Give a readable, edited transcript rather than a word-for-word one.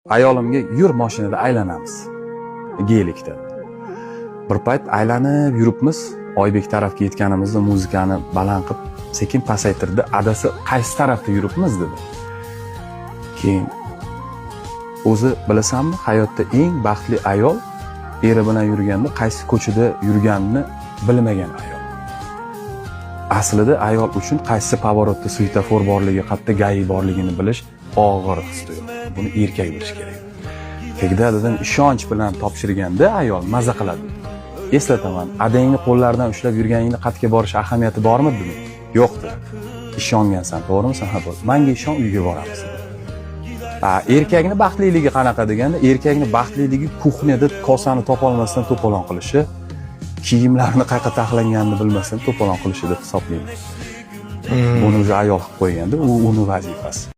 Ayolimga yur mashinada aylanamiz. Gelikda. Bir payt aylanib yuribmiz. Oybek tarafga yetganimizda muzikani baland qilib sekin pasaytirdi. Adasi qaysi tarafda yuribmiz dedi. Keyin o'zi bilasanmi, hayotda eng baxtli ayol eri bilan yurganda qaysi ko'chada yurganini bilmagan ayol. Aslida ayol uchun qaysi pavorotda svetofor borligi, qayerda gai borligini bilish og'ir his-tuyg'u. Buni erkak bilish kerak. Tegdadan ishonch bilan topshirganda ayol maza qiladi. Eslataman, adangni qo'llaridan ushlab yurganingni qatga borish ahamiyati bormi dedi? Yo'qdi. Ishongansan, to'g'rimi? Ha, to'g'ri. Menga ishon, uyga boramiz. Erkakni baxtliligi qanaqa deganda, erkakni baxtliligi kuxnyada kosani topolmasdan to'polon qilishi, kiyimlarini qayerga taxlanganini bilmasdan to'polon qilishi deb hisoblayman. Buni o'zi ayol qilib qo'yganda, u uni vazifasi.